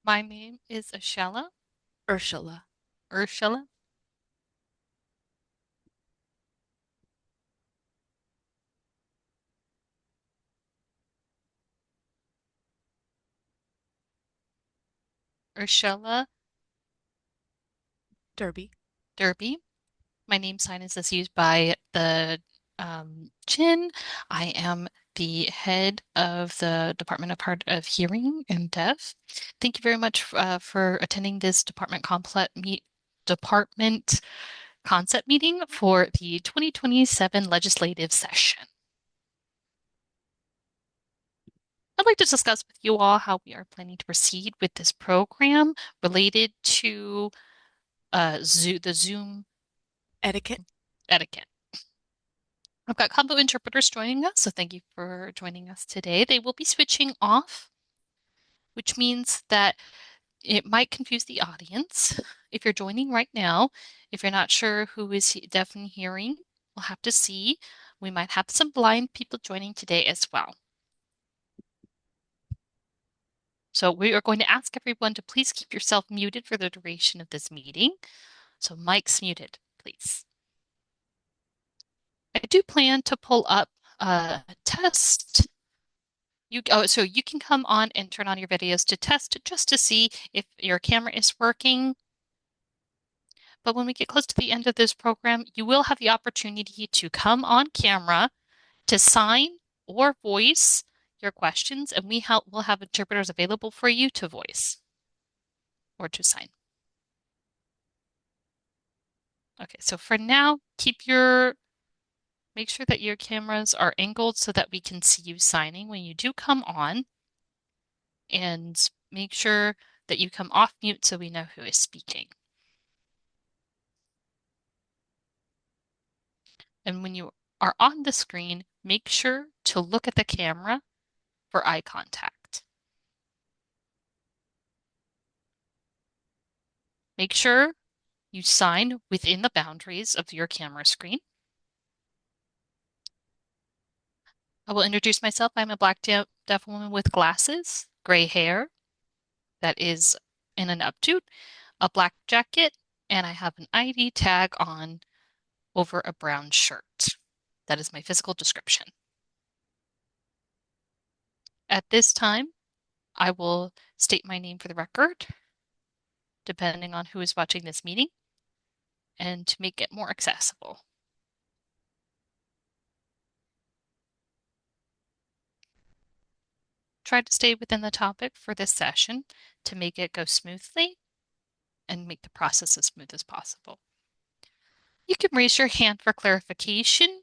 My name is Ashella. Ursula. Ursula. Ursula Derby. Derby. My name sign is as used by the Chin. I am the head of the Department of Hard of Hearing and Deaf. Thank you very much for attending this department concept meeting for the 2027 legislative session. I'd like to discuss with you all how we are planning to proceed with this program related to the Zoom Etiquette. etiquette. I've got combo interpreters joining us, so thank you for joining us today. They will be switching off, which means that it might confuse the audience. If you're joining right now, if you're not sure who is deaf and hearing, we'll have to see. We might have some blind people joining today as well. So we are going to ask everyone to please keep yourself muted for the duration of this meeting. So Mike's muted, please. I do plan to pull up a test. So you can come on and turn on your videos to test just to see if your camera is working. But when we get close to the end of this program, you will have the opportunity to come on camera to sign or voice your questions, and will have interpreters available for you to voice or to sign. Okay, so for now, make sure that your cameras are angled so that we can see you signing when you do come on, and make sure that you come off mute so we know who is speaking. And when you are on the screen, make sure to look at the camera for eye contact. Make sure you sign within the boundaries of your camera screen. I will introduce myself. I'm a black deaf woman with glasses, gray hair that is in an updo, a black jacket, and I have an ID tag on over a brown shirt. That is my physical description. At this time, I will state my name for the record, depending on who is watching this meeting, and to make it more accessible. Try to stay within the topic for this session to make it go smoothly and make the process as smooth as possible. You can raise your hand for clarification.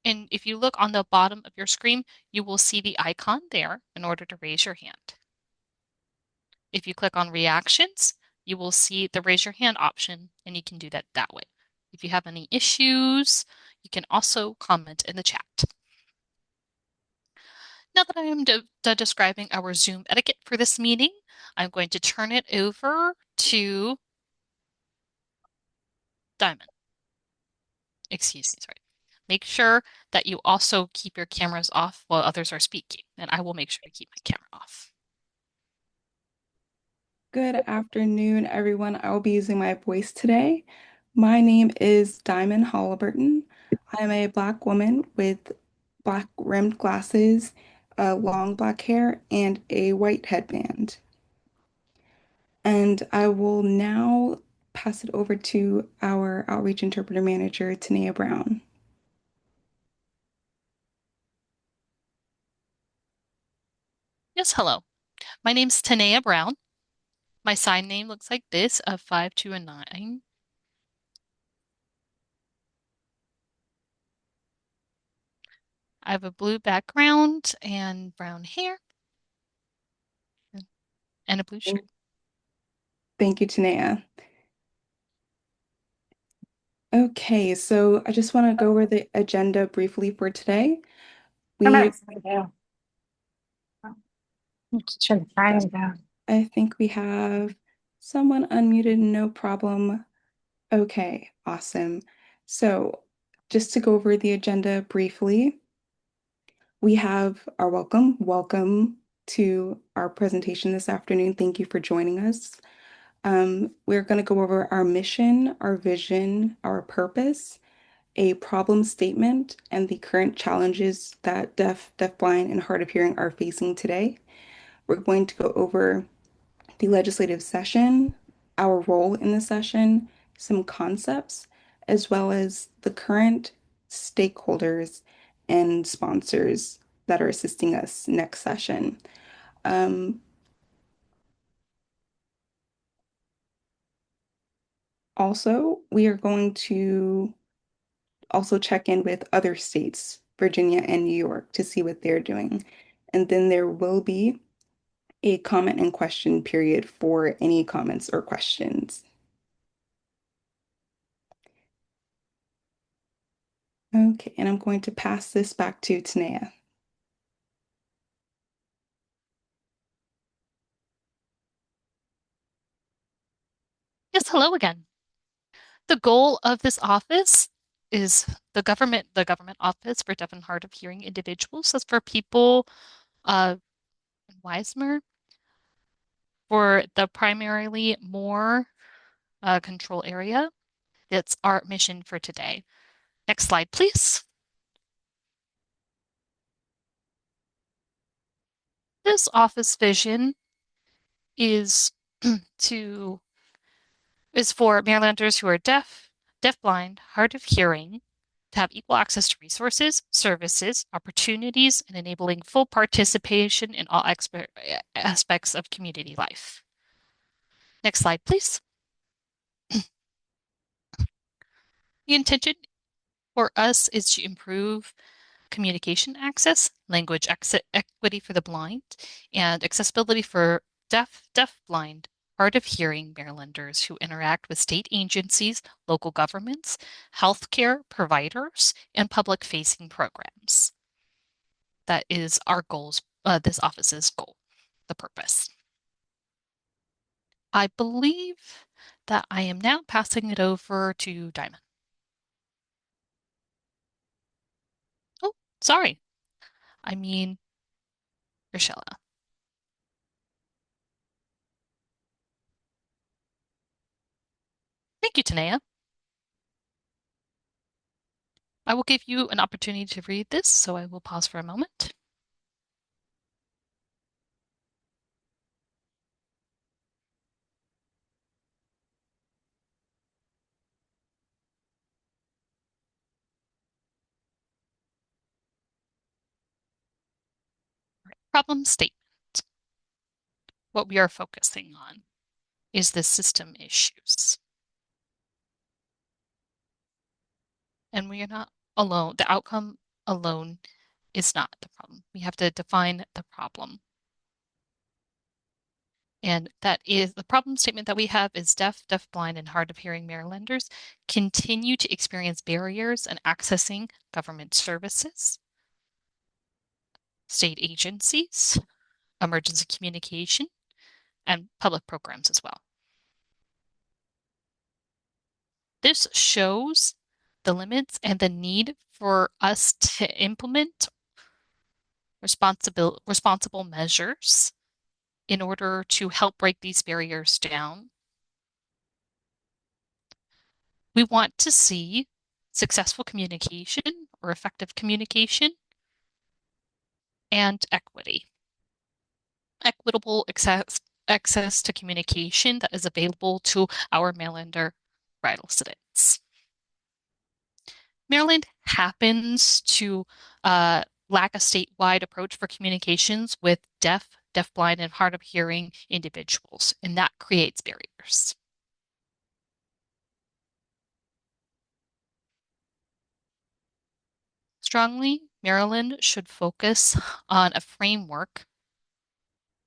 And if you look on the bottom of your screen, you will see the icon there in order to raise your hand. If you click on reactions, you will see the raise your hand option, and you can do that way. If you have any issues, you can also comment in the chat. Now that I am done describing our Zoom etiquette for this meeting, I'm going to turn it over to Diamond. Excuse me, sorry. Make sure that you also keep your cameras off while others are speaking, and I will make sure to keep my camera off. Good afternoon, everyone. I will be using my voice today. My name is Diamond Halliburton. I'm a Black woman with black rimmed glasses, long black hair, and a white headband. And I will now pass it over to our outreach interpreter manager, Tania Brown. Yes, hello. My name's Tanea Brown. My sign name looks like this, a 5, 2, and 9. I have a blue background and brown hair and a blue shirt. Thank you, Tania. Okay, so I just want to go over the agenda briefly for today. We I think we have someone unmuted, no problem. Okay, awesome. So just to go over the agenda briefly, we have our welcome to our presentation this afternoon. Thank you for joining us. We're going to go over our mission, our vision, our purpose, a problem statement, and the current challenges that deafblind, and hard of hearing are facing today. We're going to go over the legislative session, our role in the session, some concepts, as well as the current stakeholders and sponsors that are assisting us next session. Um, Also, we are going to also check in with other states, Virginia and New York, to see what they're doing. And then there will be a comment and question period for any comments or questions. Okay, and I'm going to pass this back to Tanea. Yes, hello again. The goal of this office is the government office for deaf and hard of hearing individuals. That's for people in Weismer for the primarily more control area. That's our mission for today. Next slide, please. This office vision is to is for Marylanders who are deaf, deafblind, hard of hearing, to have equal access to resources, services, opportunities, and enabling full participation in all aspects of community life. Next slide, please. The intention for us is to improve communication access, language equity for the blind, and accessibility for deaf-blind, hard of hearing Marylanders who interact with state agencies, local governments, healthcare providers, and public-facing programs. That is our goals, this office's goal, the purpose. I believe that I am now passing it over to Diamond. Oh, sorry. I mean, Rochella. Thank you, Tanea. I will give you an opportunity to read this, so I will pause for a moment. Problem statement. What we are focusing on is the system issues. And we are not alone. The outcome alone is not the problem. We have to define the problem. And that is the problem statement that we have is deafblind, and hard of hearing Marylanders continue to experience barriers in accessing government services, state agencies, emergency communication, and public programs as well. This shows the limits and the need for us to implement responsible measures in order to help break these barriers down. We want to see successful communication or effective communication and equity. Equitable access to communication that is available to our Marylander residents. Maryland happens to lack a statewide approach for communications with deafblind, and hard of hearing individuals, and that creates barriers. Strongly, Maryland should focus on a framework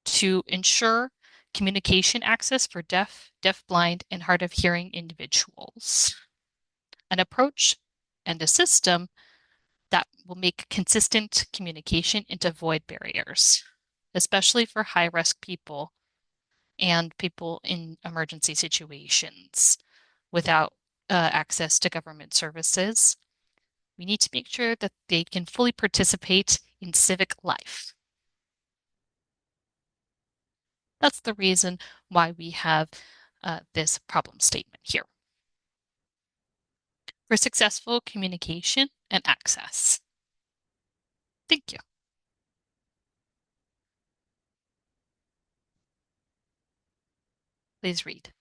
to ensure communication access for deafblind, and hard of hearing individuals. An approach and a system that will make consistent communication and to avoid barriers, especially for high-risk people and people in emergency situations without access to government services. We need to make sure that they can fully participate in civic life. That's the reason why we have this problem statement here. For successful communication and access. Thank you. Please read.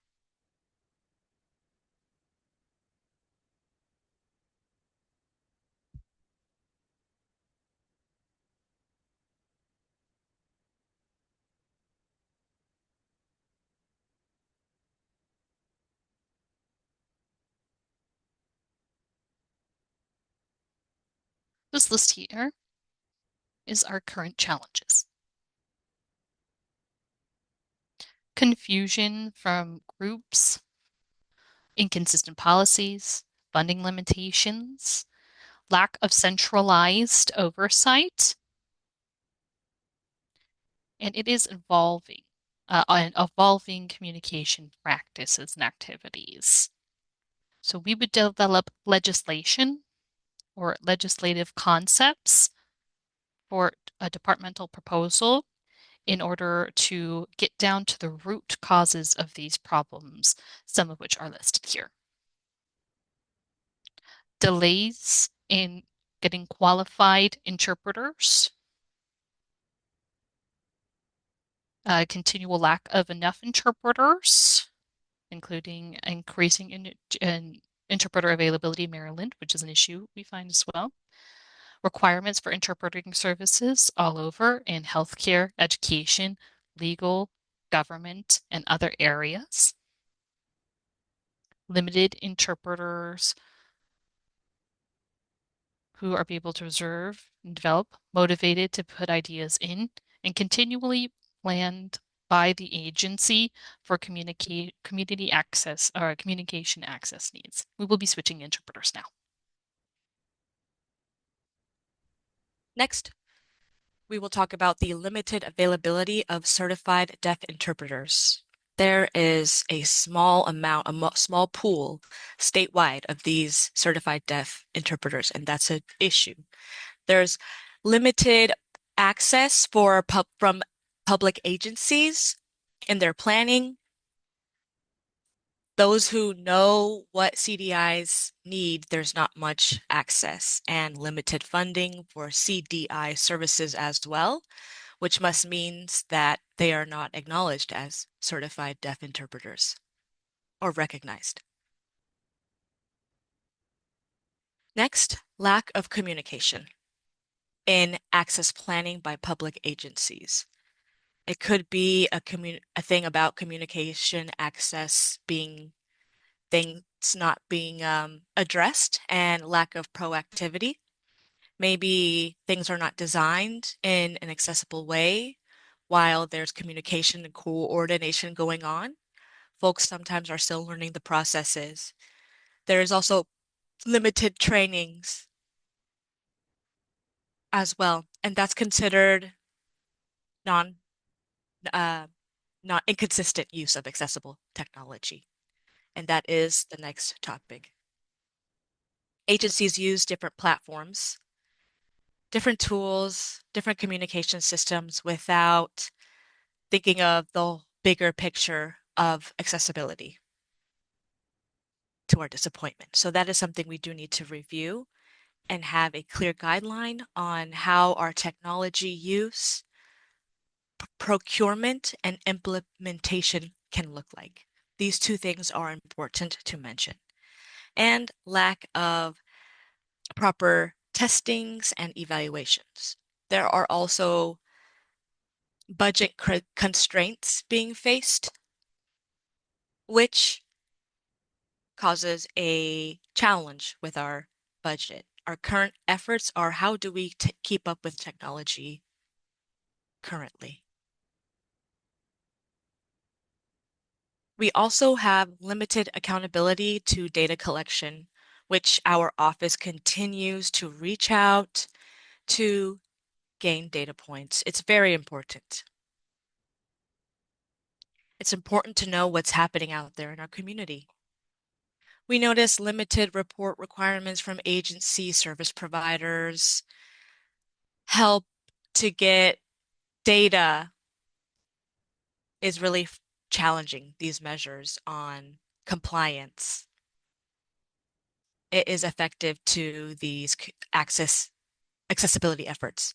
This list here is our current challenges. Confusion from groups, inconsistent policies, funding limitations, lack of centralized oversight, and it is evolving communication practices and activities. So we would develop legislation or legislative concepts for a departmental proposal in order to get down to the root causes of these problems, some of which are listed here. Delays in getting qualified interpreters, continual lack of enough interpreters, including increasing in interpreter availability in Maryland, which is an issue we find as well. Requirements for interpreting services all over in healthcare, education, legal, government, and other areas. Limited interpreters who are able to observe and develop, motivated to put ideas in, and continually planned by the agency for community access or communication access needs. We will be switching interpreters now. Next, we will talk about the limited availability of certified deaf interpreters. There is a small pool statewide of these certified deaf interpreters, and that's an issue. There's limited access from public agencies in their planning. Those who know what CDIs need, there's not much access, and limited funding for CDI services as well, which must means that they are not acknowledged as certified deaf interpreters or recognized. Next, lack of communication in access planning by public agencies. It could be a thing about communication access being things not being addressed and lack of proactivity. Maybe things are not designed in an accessible way while there's communication and coordination going on. Folks sometimes are still learning the processes. There is also limited trainings as well, and that's considered non uh, not inconsistent use of accessible technology. And that is the next topic. Agencies use different platforms, different tools, different communication systems without thinking of the bigger picture of accessibility, to our disappointment. So that is something we do need to review and have a clear guideline on how our technology use, procurement, and implementation can look like. These two things are important to mention. And lack of proper testings and evaluations. There are also budget constraints being faced, which causes a challenge with our budget. Our current efforts are how do we keep up with technology currently? We also have limited accountability to data collection, which our office continues to reach out to gain data points. It's very important. It's important to know what's happening out there in our community. We notice limited report requirements from agency service providers, help to get data is really challenging these measures on compliance. It is effective to these accessibility efforts.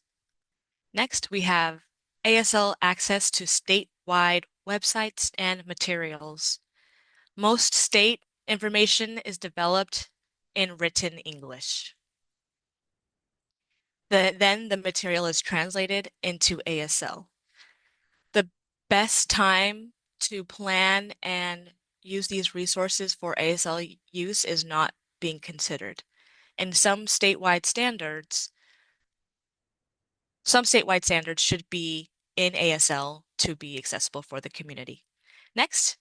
Next, we have ASL access to statewide websites and materials. Most state information is developed in written English. Then the material is translated into ASL. The best time to plan and use these resources for ASL use is not being considered. And some statewide standards should be in ASL to be accessible for the community. Next,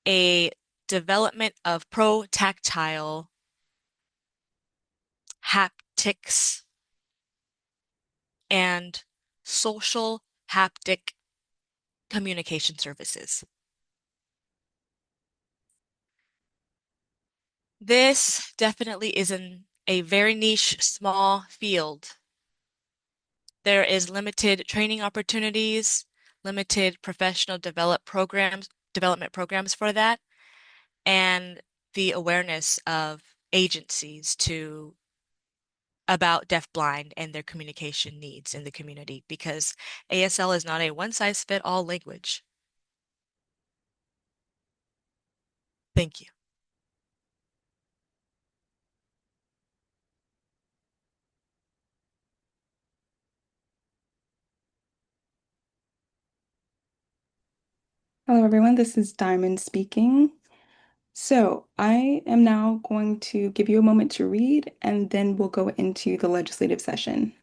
a development of pro-tactile haptics and social haptic communication services. This definitely is a very niche, small field. There is limited training opportunities, limited professional development programs for that, and the awareness of agencies to about deafblind and their communication needs in the community because ASL is not a one-size-fit-all language. Thank you. Hello, everyone. This is Diamond speaking. So, I am now going to give you a moment to read, and then we'll go into the legislative session.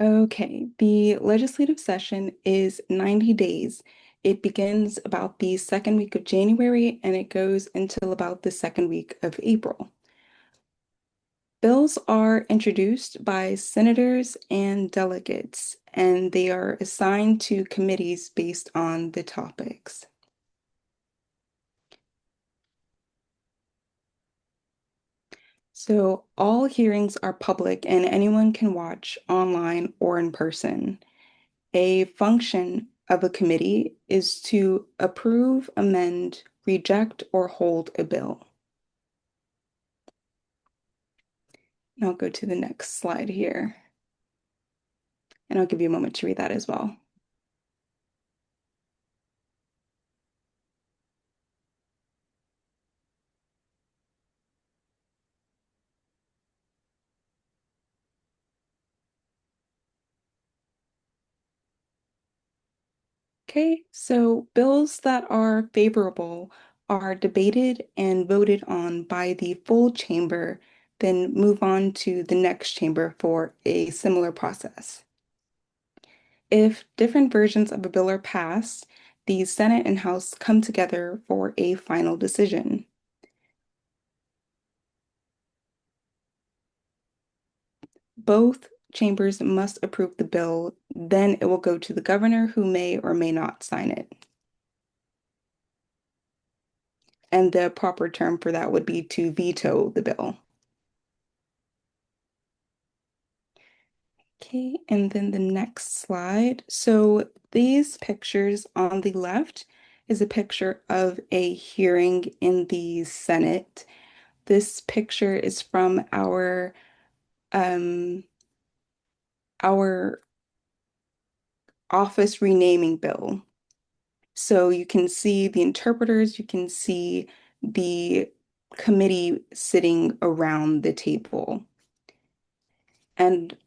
Okay, the legislative session is 90 days. It begins about the second week of January and it goes until about the second week of April. Bills are introduced by senators and delegates, and they are assigned to committees based on the topics. So all hearings are public and anyone can watch online or in person. A function of a committee is to approve, amend, reject, or hold a bill. And I'll go to the next slide here. And I'll give you a moment to read that as well. Okay, so bills that are favorable are debated and voted on by the full chamber, then move on to the next chamber for a similar process. If different versions of a bill are passed, the Senate and House come together for a final decision. Both chambers must approve the bill, then it will go to the governor who may or may not sign it. And the proper term for that would be to veto the bill. Okay, and then the next slide. So these pictures on the left is a picture of a hearing in the Senate. This picture is from um, our office renaming bill. So you can see the interpreters, you can see the committee sitting around the table. And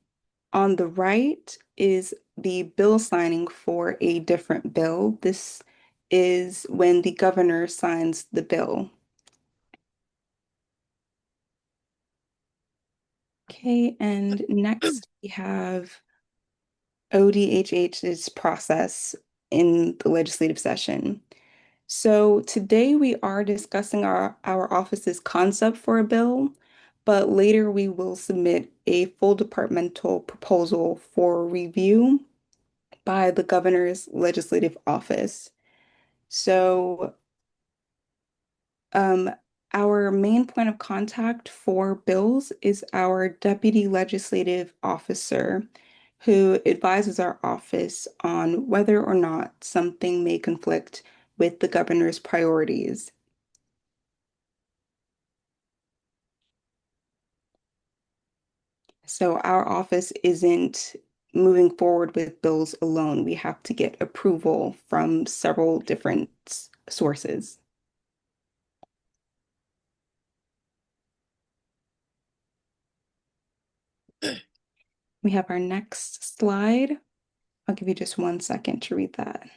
on the right is the bill signing for a different bill. This is when the governor signs the bill. Okay, and next we have ODHH's process in the legislative session. So today we are discussing our office's concept for a bill, but later we will submit a full departmental proposal for review. by the governor's legislative office. So, um, our main point of contact for bills is our deputy legislative officer, who advises our office on whether or not something may conflict with the governor's priorities. So our office isn't moving forward with bills alone. We have to get approval from several different sources. We have our next slide. I'll give you just 1 second to read that.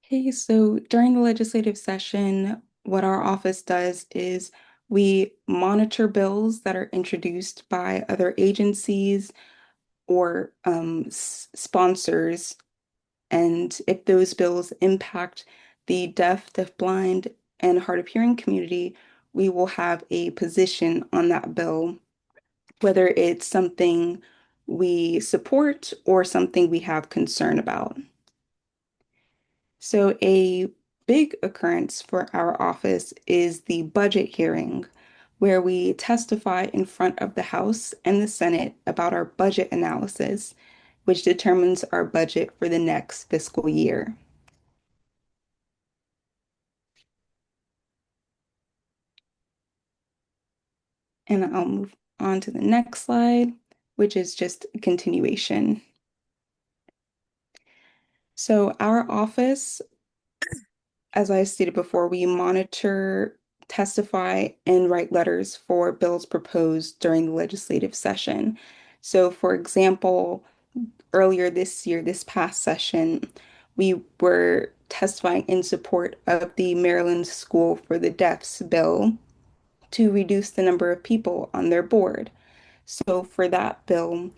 Okay, so during the legislative session, what our office does is we monitor bills that are introduced by other agencies or sponsors. And if those bills impact the deaf, deafblind, and hard of hearing community, we will have a position on that bill, whether it's something we support or something we have concern about. So, a big occurrence for our office is the budget hearing, where we testify in front of the House and the Senate about our budget analysis, which determines our budget for the next fiscal year. And I'll move on to the next slide, which is just a continuation. So, our office, as I stated before, we monitor, testify, and write letters for bills proposed during the legislative session. So, for example, earlier this year, this past session, we were testifying in support of the Maryland School for the Deaf's bill to reduce the number of people on their board. So, for that bill,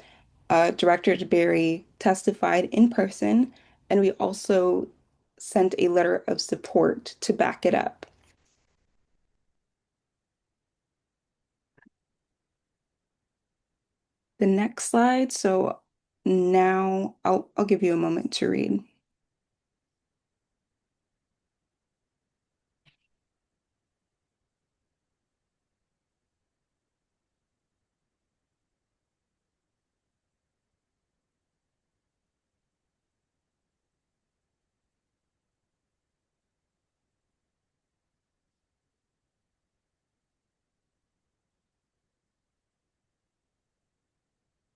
Director DeBerry testified in person, and we also sent a letter of support to back it up. The next slide. So now I'll give you a moment to read.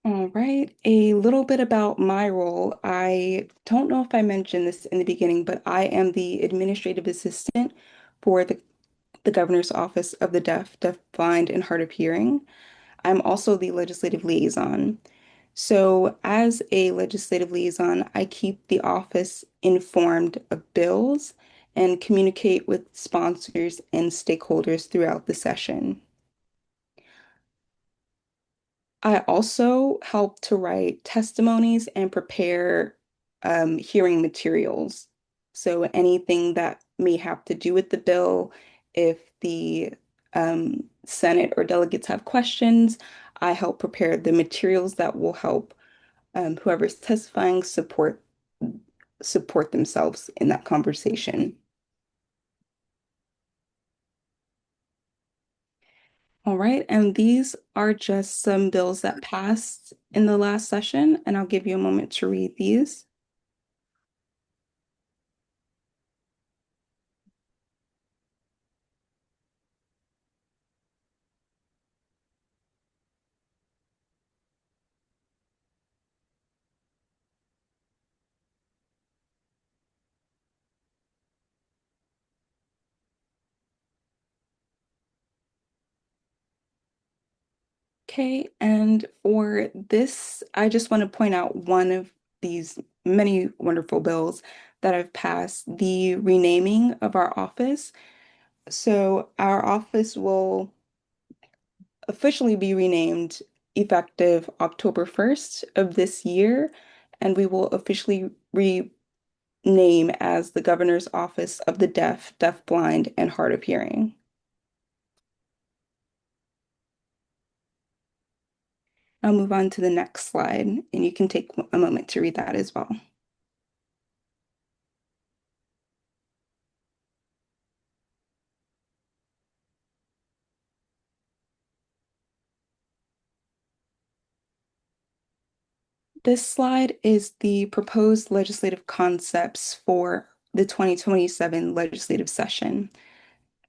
All right, a little bit about my role. I don't know if I mentioned this in the beginning, but I am the administrative assistant for the Governor's Office of the Deaf, Deafblind, and Hard of Hearing. I'm also the legislative liaison. So, as a legislative liaison, I keep the office informed of bills and communicate with sponsors and stakeholders throughout the session. I also help to write testimonies and prepare hearing materials. So anything that may have to do with the bill, if the Senate or delegates have questions, I help prepare the materials that will help whoever's testifying support themselves in that conversation. All right, and these are just some bills that passed in the last session, and I'll give you a moment to read these. Okay, and for this, I just want to point out one of these many wonderful bills that have passed, the renaming of our office. So our office will officially be renamed effective October 1st of this year, and we will officially name as the Governor's Office of the Deaf, Deafblind, and Hard of Hearing. I'll move on to the next slide, and you can take a moment to read that as well. This slide is the proposed legislative concepts for the 2027 legislative session.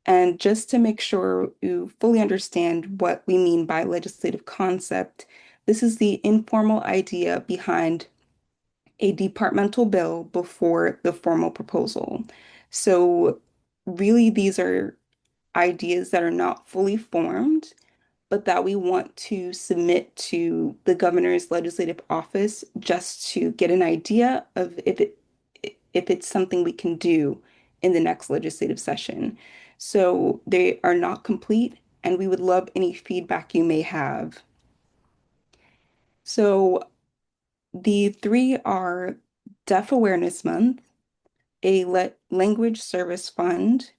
And just to make sure you fully understand what we mean by legislative concept, this is the informal idea behind a departmental bill before the formal proposal. So really, these are ideas that are not fully formed, but that we want to submit to the governor's legislative office just to get an idea of if it's something we can do in the next legislative session. So they are not complete, and we would love any feedback you may have. So the three are Deaf Awareness Month, a language service fund,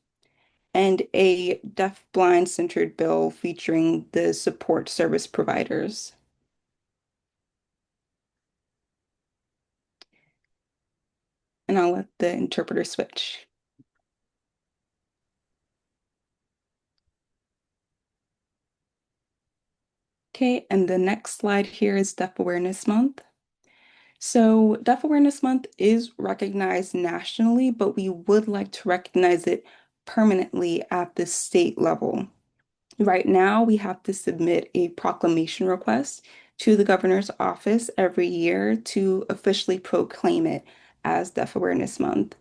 and a deaf-blind centered bill featuring the support service providers. And I'll let the interpreter switch. Okay, and the next slide here is Deaf Awareness Month. So Deaf Awareness Month is recognized nationally, but we would like to recognize it permanently at the state level. Right now, we have to submit a proclamation request to the governor's office every year to officially proclaim it as Deaf Awareness Month.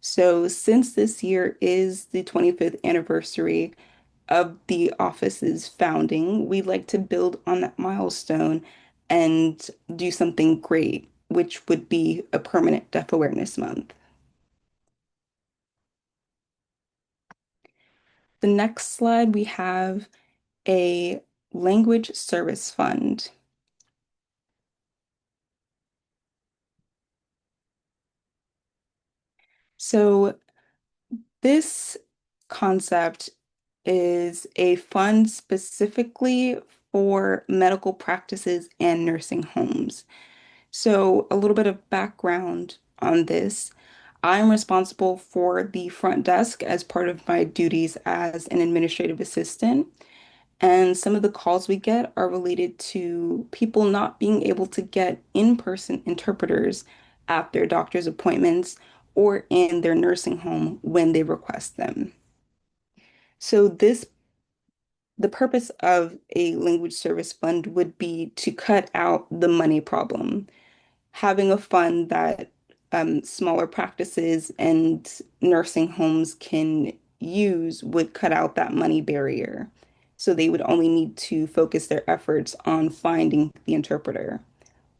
So, since this year is the 25th anniversary of the office's founding, we'd like to build on that milestone and do something great, which would be a permanent Deaf Awareness Month. The next slide, we have a language service fund. So this concept is a fund specifically for medical practices and nursing homes. So a little bit of background on this. I'm responsible for the front desk as part of my duties as an administrative assistant. And some of the calls we get are related to people not being able to get in-person interpreters at their doctor's appointments or in their nursing home when they request them. So the purpose of a language service fund would be to cut out the money problem. Having a fund that smaller practices and nursing homes can use would cut out that money barrier. So they would only need to focus their efforts on finding the interpreter,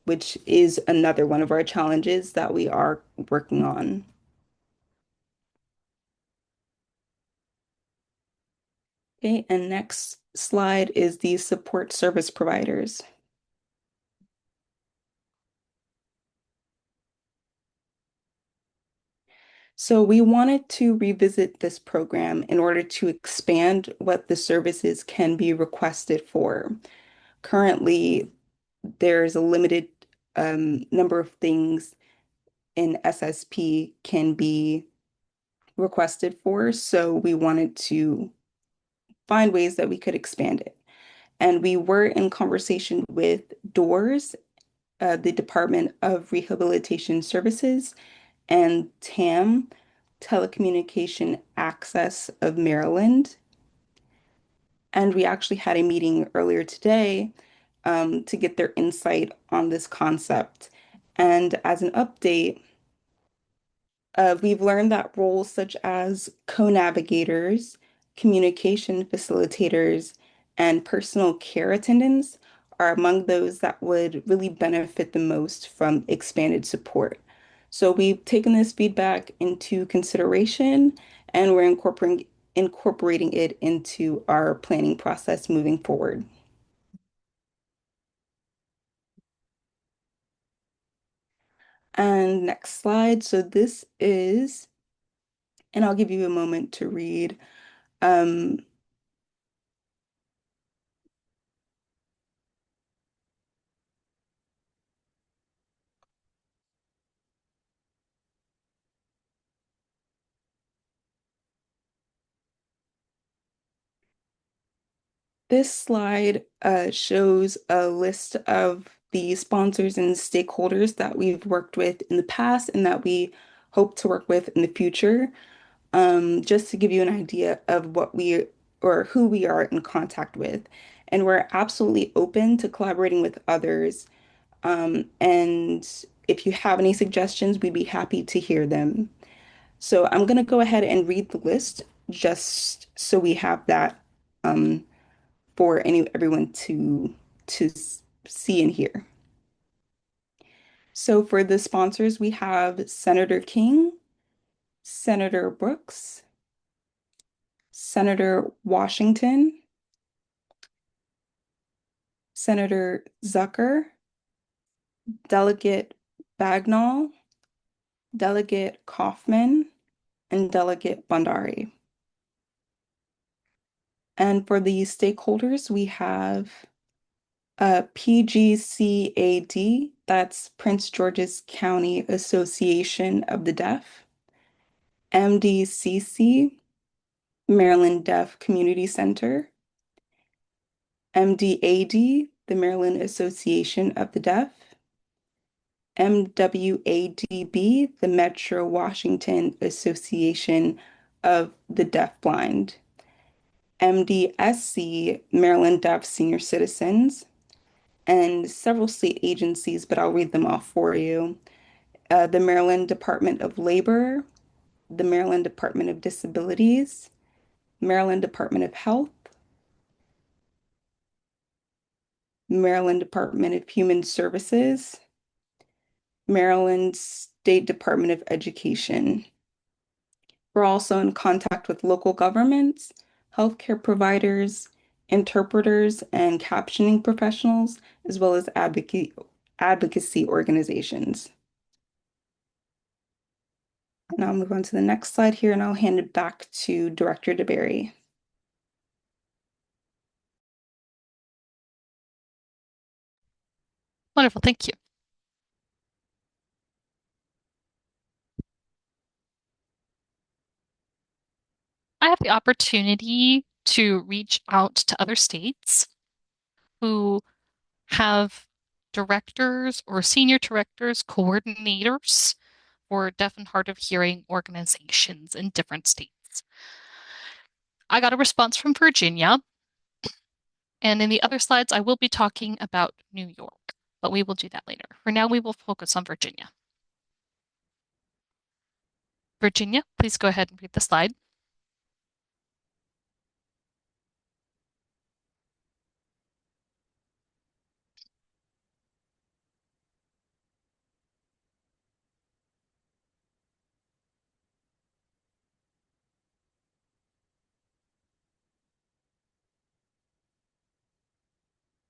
which is another one of our challenges that we are working on. Okay, and next slide is the support service providers. So we wanted to revisit this program in order to expand what the services can be requested for. Currently, there's a limited number of things in SSP can be requested for, so we wanted to find ways that we could expand it. And we were in conversation with DOORS, the Department of Rehabilitation Services, and TAM, Telecommunication Access of Maryland. And we actually had a meeting earlier today to get their insight on this concept. And as an update, we've learned that roles such as co-navigators, communication facilitators, and personal care attendants are among those that would really benefit the most from expanded support. So we've taken this feedback into consideration and we're incorporating it into our planning process moving forward. And next slide. So this is, and I'll give you a moment to read. Um, This slide shows a list of the sponsors and stakeholders that we've worked with in the past and that we hope to work with in the future, just to give you an idea of what we or who we are in contact with. And we're absolutely open to collaborating with others. And if you have any suggestions, we'd be happy to hear them. So I'm going to go ahead and read the list just so we have that. For everyone to see and hear. So for the sponsors, we have Senator King, Senator Brooks, Senator Washington, Senator Zucker, Delegate Bagnall, Delegate Kaufman, and Delegate Bandari. And for the stakeholders, we have PGCAD, that's Prince George's County Association of the Deaf, MDCC, Maryland Deaf Community Center, MDAD, the Maryland Association of the Deaf, MWADB, the Metro Washington Association of the Deafblind, MDSC, Maryland Deaf Senior Citizens, and several state agencies, but I'll read them off for you. The Maryland Department of Labor, the Maryland Department of Disabilities, Maryland Department of Health, Maryland Department of Human Services, Maryland State Department of Education. We're also in contact with local governments, healthcare providers, interpreters, and captioning professionals, as well as advocacy organizations. And I'll move on to the next slide here, and I'll hand it back to Director DeBerry. Wonderful, thank you. I have the opportunity to reach out to other states who have directors or senior directors, coordinators for deaf and hard of hearing organizations in different states. I got a response from Virginia, and in the other slides, I will be talking about New York, but we will do that later. For now, we will focus on Virginia. Virginia, please go ahead and read the slide.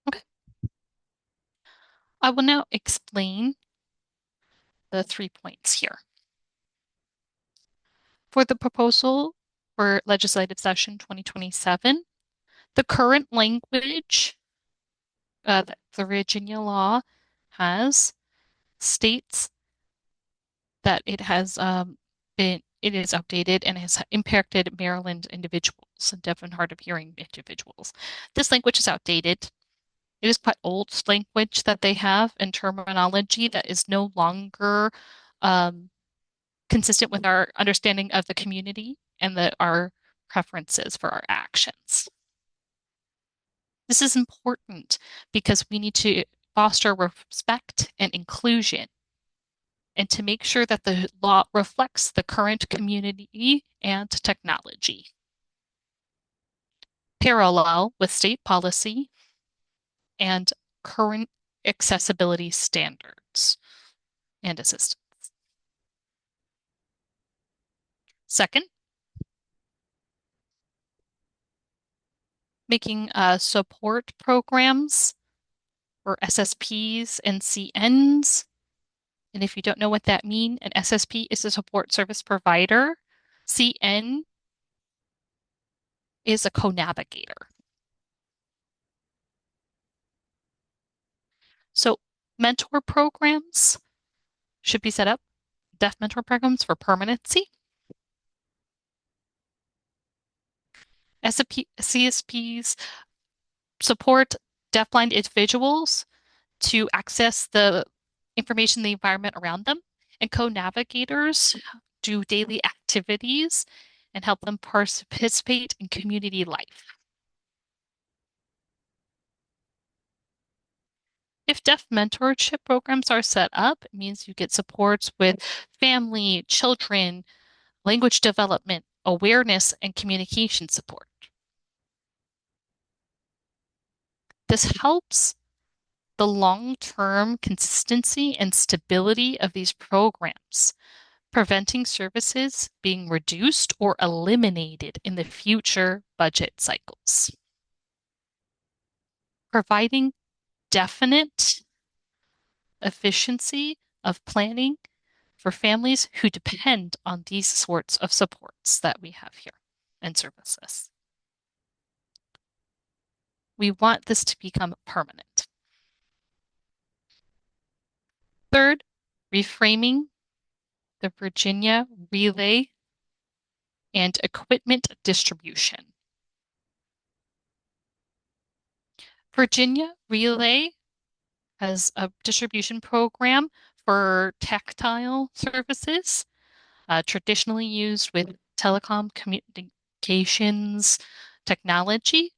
Okay. I will now explain the 3 points here. For the proposal for legislative session 2027, the current language that the Virginia law has states that it is outdated and has impacted Maryland individuals, deaf and hard of hearing individuals. This language is outdated. It is quite old language that they have and terminology that is no longer um, consistent with our understanding of the community and our preferences for our actions. This is important because we need to foster respect and inclusion and to make sure that the law reflects the current community and technology. Parallel with state policy and current accessibility standards and assistance. Second, making support programs or SSPs and CNs And if you don't know what that means, an SSP is a support service provider. CN is a co-navigator. So mentor programs should be set up, deaf mentor programs for permanency. CSPs support deafblind individuals to access the information in the environment around them, and co-navigators do daily activities and help them participate in community life. If deaf mentorship programs are set up, it means you get supports with family, children, language development, awareness, and communication support. This helps the long-term consistency and stability of these programs, preventing services being reduced or eliminated in the future budget cycles. Providing definite efficiency of planning for families who depend on these sorts of supports that we have here and services. We want this to become permanent. Third, reframing the Virginia relay and equipment distribution. Virginia Relay has a distribution program for tactile services, traditionally used with telecom communications technology,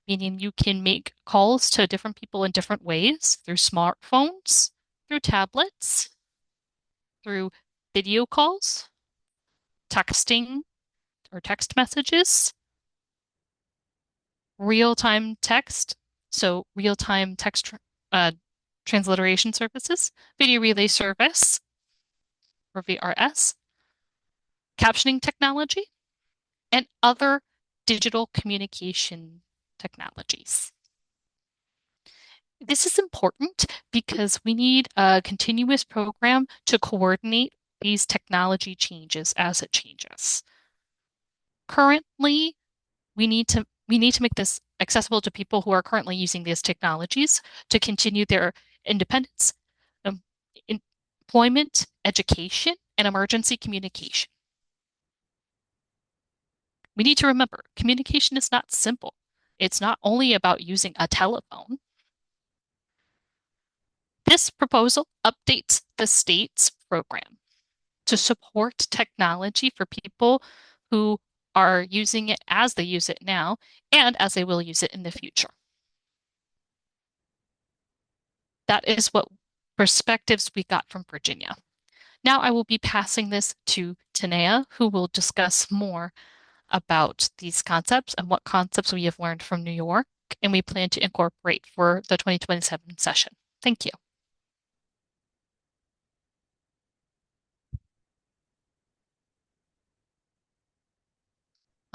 meaning you can make calls to different people in different ways through smartphones, through tablets, through video calls, texting or text messages, real-time text, so real-time text uh, transliteration services, video relay service, or VRS, captioning technology, and other digital communication technologies. This is important because we need a continuous program to coordinate these technology changes as it changes. Currently, we need to make this accessible to people who are currently using these technologies to continue their independence, um, employment, education, and emergency communication. We need to remember communication is not simple. It's not only about using a telephone. This proposal updates the state's program to support technology for people who are using it as they use it now and as they will use it in the future. That is what perspectives we got from Virginia. Now I will be passing this to Tanea, who will discuss more about these concepts and what concepts we have learned from New York and we plan to incorporate for the 2027 session. Thank you.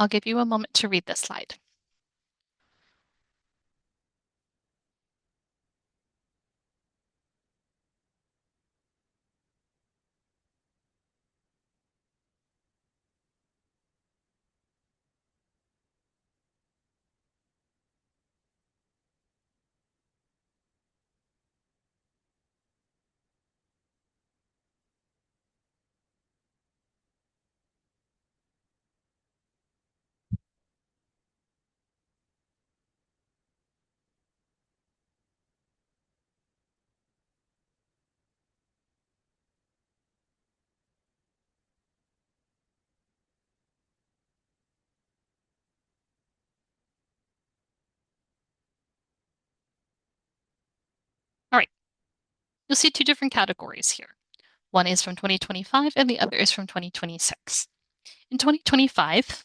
I'll give you a moment to read this slide. All right, you'll see two different categories here. One is from 2025 and the other is from 2026. In 2025,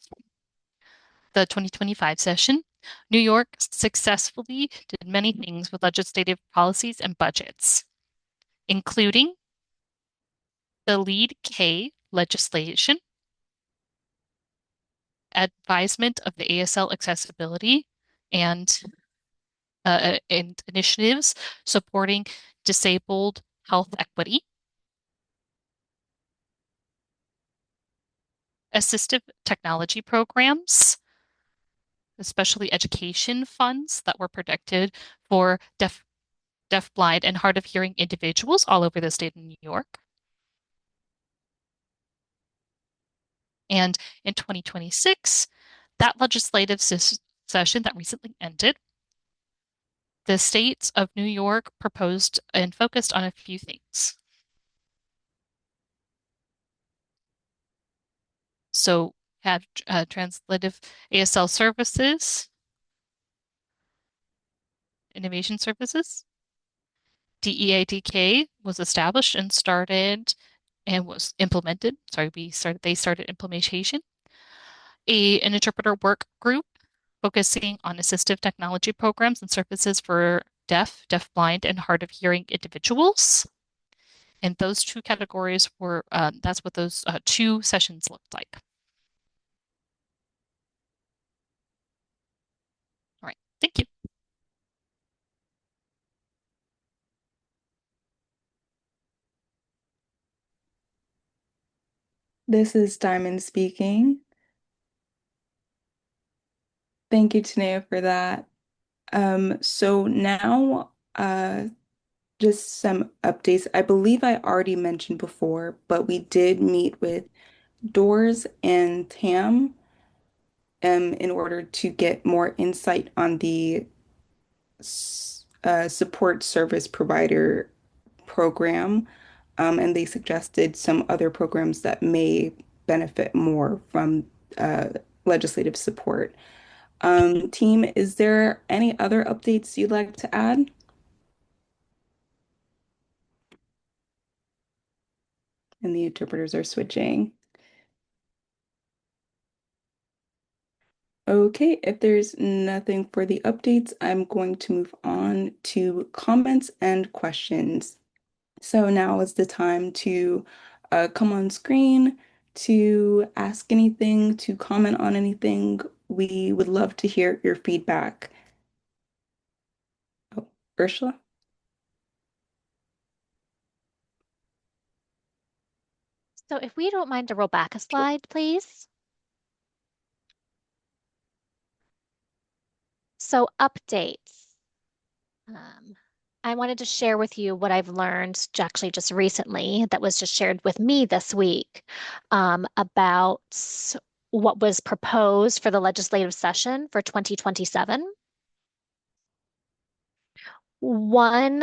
the 2025 session, New York successfully did many things with legislative policies and budgets, including the Lead K legislation, advisement of the ASL accessibility, and initiatives supporting disabled health equity, assistive technology programs, especially education funds that were predicted for deaf, blind, and hard of hearing individuals all over the state of New York. And in 2026, that legislative session that recently ended, the states of New York proposed and focused on a few things. So, had translative ASL services, innovation services. DEADK was established and started and was implemented. Sorry, they started implementation. An interpreter work group focusing on assistive technology programs and services for deaf, deafblind, and hard of hearing individuals. And those two categories were, that's what those two sessions looked like. All right, thank you. This is Diamond speaking. Thank you, Tanea, for that. So now, just some updates. I believe I already mentioned before, but we did meet with Doors and Tam, in order to get more insight on the support service provider program. And they suggested some other programs that may benefit more from uh, legislative support. Team, is there any other updates you'd like to add? And the interpreters are switching. Okay, if there's nothing for the updates, I'm going to move on to comments and questions. So now is the time to come on screen to ask anything, to comment on anything. We would love to hear your feedback. Oh, Ursula? So if we don't mind to roll back a slide, please. So updates. Um, I wanted to share with you what I've learned actually just recently that was just shared with me this week about what was proposed for the legislative session for 2027. One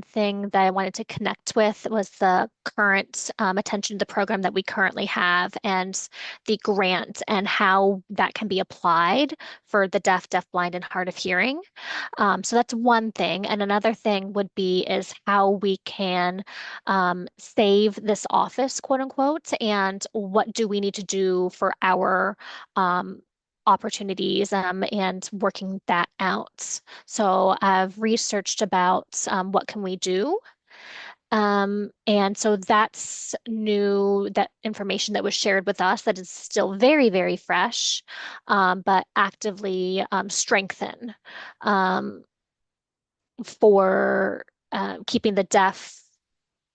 thing that I wanted to connect with was the current attention to the program that we currently have and the grant and how that can be applied for the deaf, deafblind, and hard of hearing. So that's one thing. And another thing would be is how we can save this office, quote unquote, and what do we need to do for our opportunities and working that out. So I've researched about what can we do. And so that's new, that information that was shared with us that is still very, very fresh, but actively strengthen for keeping the deaf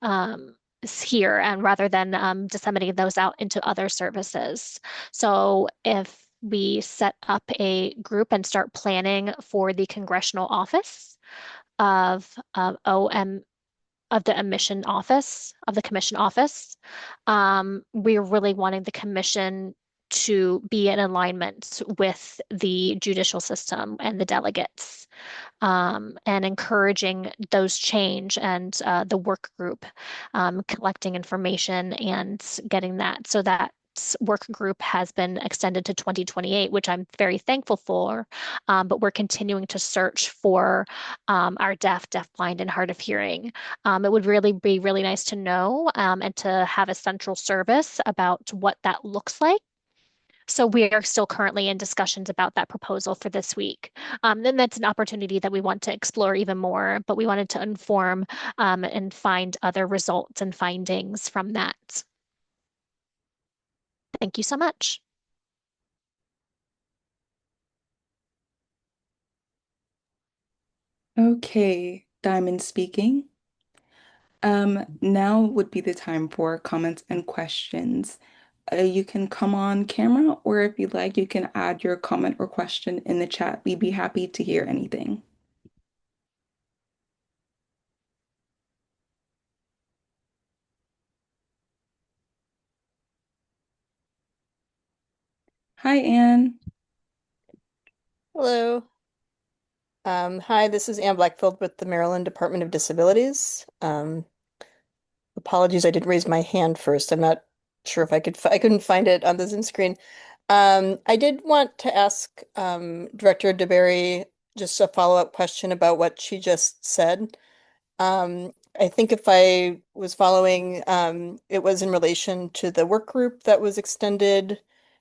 um, here and rather than disseminating those out into other services. So if we set up a group and start planning for the congressional office of OM of the admission office of the commission office, we're really wanting the commission to be in alignment with the judicial system and the delegates and encouraging those change and the work group collecting information and getting that. So that work group has been extended to 2028, which I'm very thankful for. But we're continuing to search for our deaf, deafblind, and hard of hearing. It would really be really nice to know and to have a central service about what that looks like. So we are still currently in discussions about that proposal for this week. Then that's an opportunity that we want to explore even more, but we wanted to inform and find other results and findings from that. Thank you so much. Okay, Diamond speaking. Now would be the time for comments and questions. You can come on camera, or if you'd like, you can add your comment or question in the chat. We'd be happy to hear anything. Hi, Anne. Hello. Hi, this is Ann Blackfield with the Maryland Department of Disabilities. Apologies, I didn't raise my hand first. I'm not sure if I couldn't find it on the Zoom screen. I did want to ask Director DeBerry just a follow-up question about what she just said. I think if I was following, it was in relation to the work group that was extended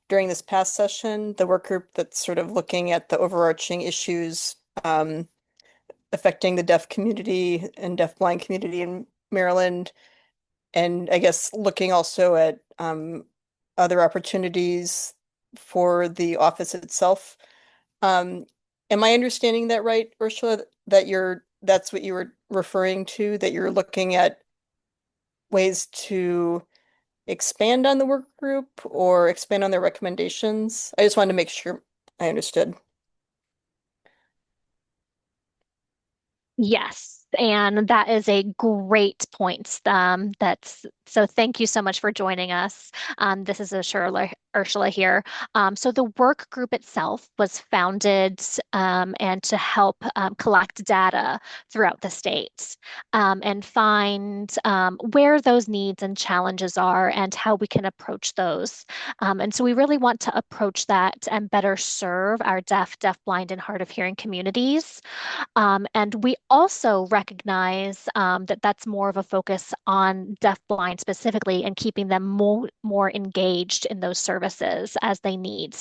during this past session, the work group that's sort of looking at the overarching issues affecting the deaf community and deaf-blind community in Maryland, and I guess looking also at other opportunities for the office itself. Um, am I understanding that right, Ursula, that that's what you were referring to, that you're looking at ways to expand on the work group or expand on their recommendations? I just wanted to make sure I understood. Yes, and that is a great point. That's so. Thank you so much for joining us. This is Ursula here. So the work group itself was founded and to help collect data throughout the states and find where those needs and challenges are and how we can approach those. And so we really want to approach that and better serve our deaf-blind, and hard of hearing communities. And we also recognize that that's more of a focus on deaf-blind specifically and keeping them more engaged in those services as they need.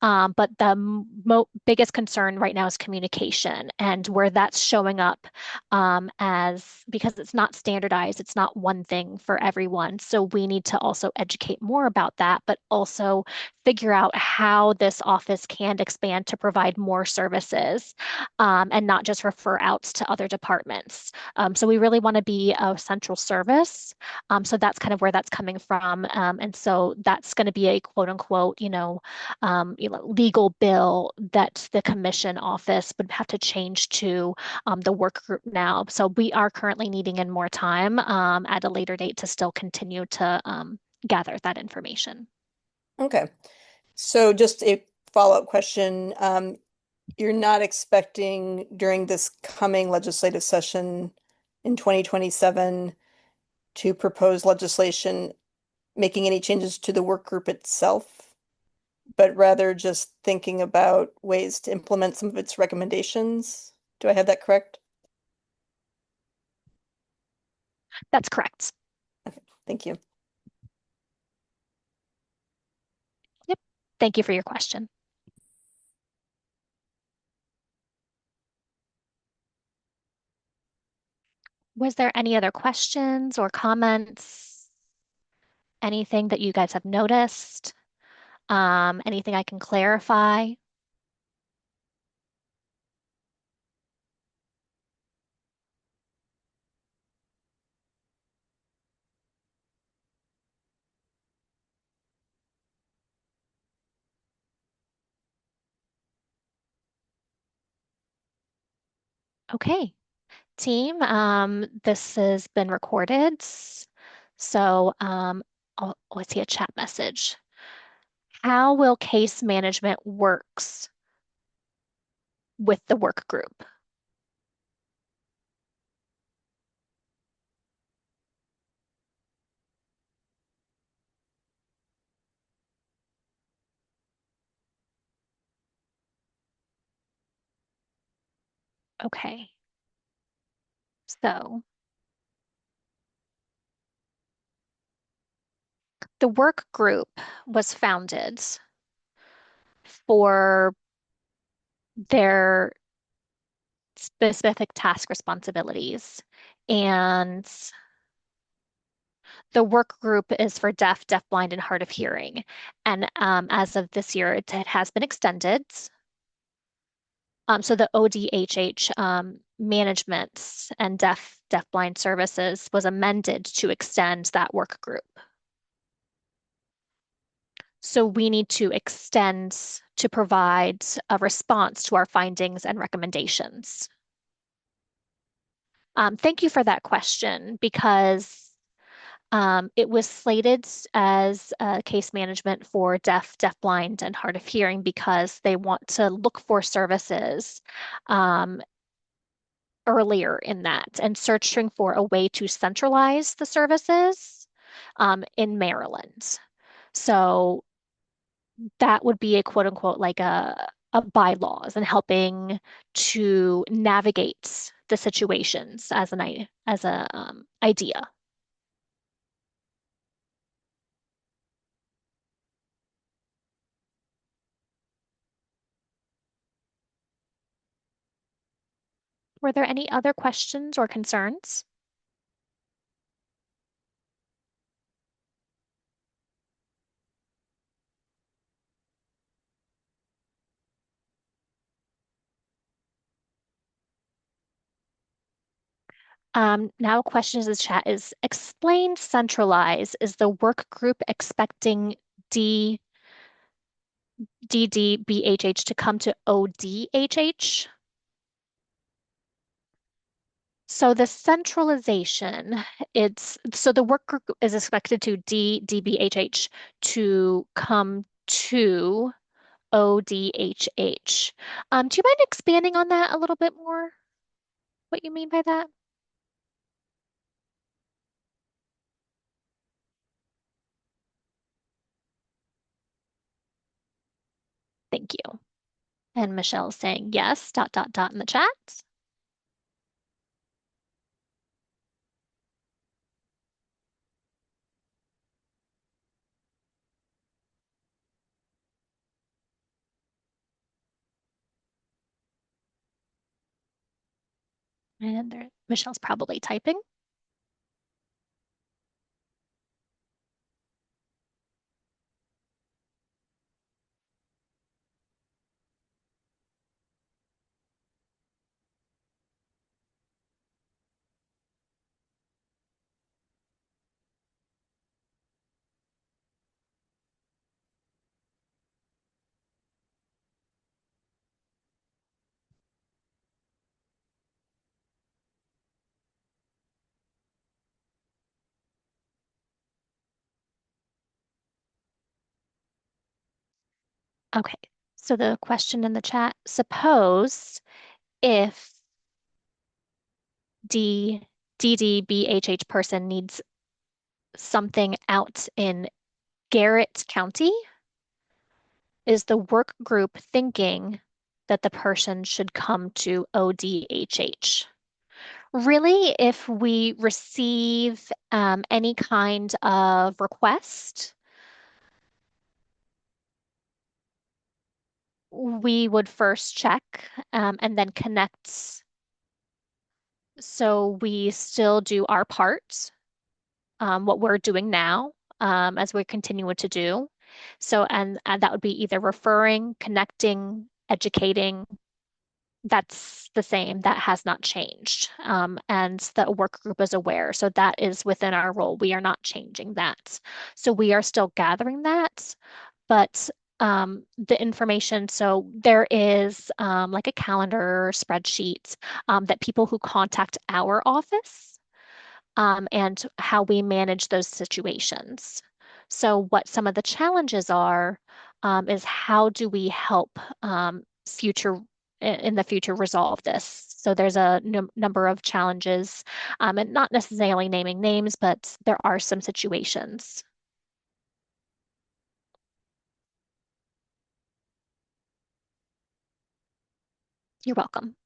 But the biggest concern right now is communication and where that's showing up as because it's not standardized, it's not one thing for everyone. So we need to also educate more about that, but also figure out how this office can expand to provide more services and not just refer out to other departments. So we really want to be a central service. So that's kind of where that's coming from. And so that's going to be a quote unquote, legal bill that the commission office would have to change to the work group now. So we are currently needing in more time at a later date to still continue to gather that information. Okay. So just a follow-up question. You're not expecting during this coming legislative session in 2027 to propose legislation making any changes to the work group itself, but rather just thinking about ways to implement some of its recommendations. Do I have that correct? That's correct. Okay, thank you. Yep. Thank you for your question. Was there any other questions or comments? Anything that you guys have noticed? Anything I can clarify? Okay, team, this has been recorded. So I see a chat message. How will case management works with the work group? Okay, so the work group was founded for their specific task responsibilities. And the work group is for deaf, blind, and hard of hearing. And as of this year, it has been extended. So the ODHH management and blind services was amended to extend that work group. So we need to extend to provide a response to our findings and recommendations. Thank you for that question because it was slated as case management for deaf, deafblind, and hard of hearing because they want to look for services um, earlier in that and searching for a way to centralize the services in Maryland. So that would be a quote unquote like a bylaws and helping to navigate the situations as an idea. Were there any other questions or concerns? Now a question in the chat is explain centralize. Is the work group expecting D DDBHH to come to ODHH? So the centralization, it's so the work group is expected to DDBHH to come to ODHH. Do you mind expanding on that a little bit more? What you mean by that? Thank you. And Michelle's saying yes, dot, dot, dot in the chat. And there, Michelle's probably typing. Okay, so the question in the chat, suppose if D DDBHH person needs something out in Garrett County, is the work group thinking that the person should come to ODHH? Really, if we receive any kind of request, we would first check and then connect. So we still do our part, what we're doing now, as we continue to do. So, and that would be either referring, connecting, educating. That's the same. That has not changed. And the work group is aware. So that is within our role. We are not changing that. So we are still gathering that, but the information, so there is like a calendar spreadsheet that people who contact our office and how we manage those situations. So what some of the challenges are is how do we help future in the future resolve this? So there's a number of challenges and not necessarily naming names, but there are some situations. You're welcome.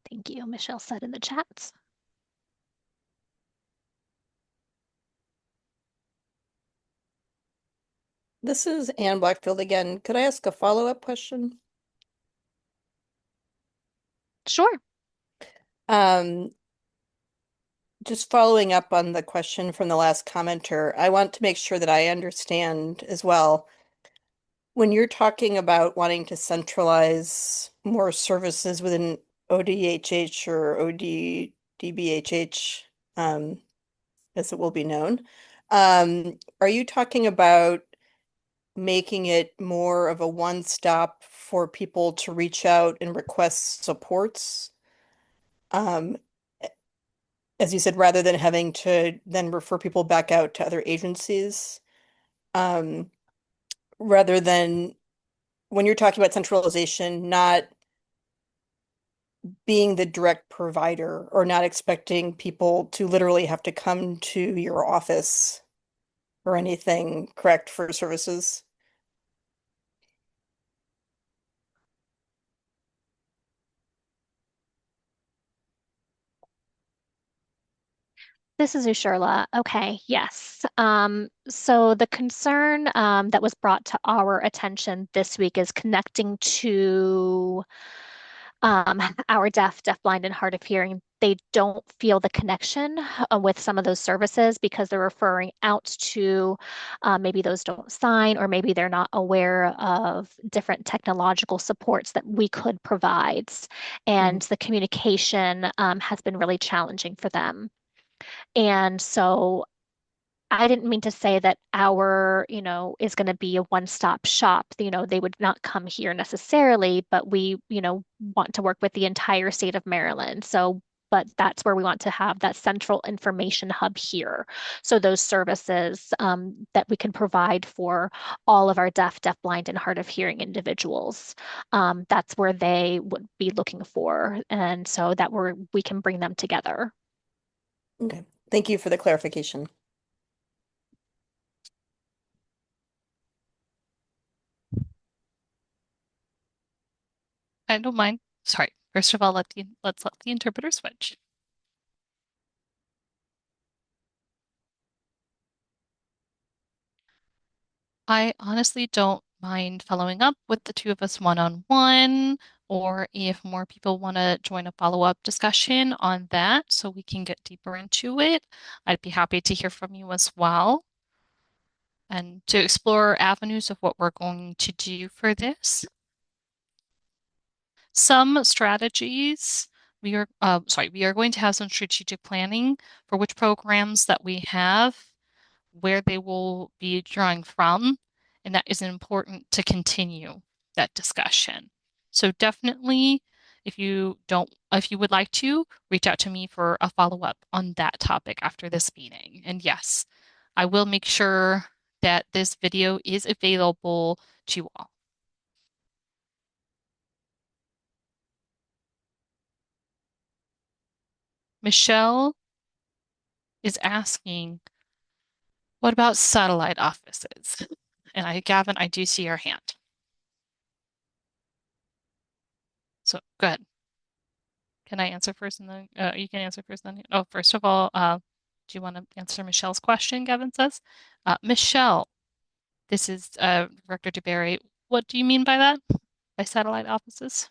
Thank you, Michelle said in the chat. This is Anne Blackfield again. Could I ask a follow-up question? Sure. Um, just following up on the question from the last commenter, I want to make sure that I understand as well. When you're talking about wanting to centralize more services within ODHH or ODDBHH, as it will be known, Are you talking about making it more of a one-stop for people to reach out and request supports? Um, as you said, rather than having to then refer people back out to other agencies, um, rather than when you're talking about centralization, not being the direct provider or not expecting people to literally have to come to your office or anything, correct, for services? This is Usherla. Okay, yes. So the concern that was brought to our attention this week is connecting to our deaf, blind, and hard of hearing. They don't feel the connection with some of those services because they're referring out to maybe those don't sign, or maybe they're not aware of different technological supports that we could provide. Mhm. And the communication has been really challenging for them. And so I didn't mean to say that our, is going to be a one-stop shop. They would not come here necessarily, but we, want to work with the entire state of Maryland. So, but that's where we want to have that central information hub here. So those services that we can provide for all of our deaf, blind, and hard of hearing individuals, that's where they would be looking for. And so that we can bring them together. Okay. Thank you for the clarification. I don't mind. Sorry. First of all, let's let the interpreter switch. I honestly don't mind following up with the two of us one-on-one, or if more people want to join a follow-up discussion on that so we can get deeper into it, I'd be happy to hear from you as well and to explore avenues of what we're going to do for this. Some strategies we are going to have some strategic planning for which programs that we have, where they will be drawing from, and that is important to continue that discussion. So definitely, if you would like to, reach out to me for a follow-up on that topic after this meeting. And yes, I will make sure that this video is available to you all. Michelle is asking, what about satellite offices? And Gavin, I do see your hand. So go ahead. Can I answer first and then you can answer first then? Oh, first of all, do you want to answer Michelle's question, Gavin says? Michelle, this is Director DeBerry. What do you mean by that? By satellite offices?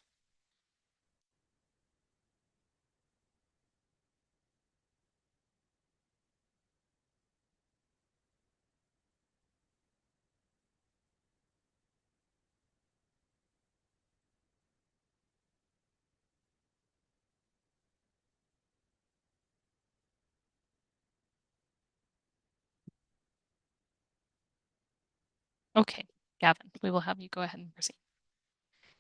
Okay, Gavin, we will have you go ahead and proceed.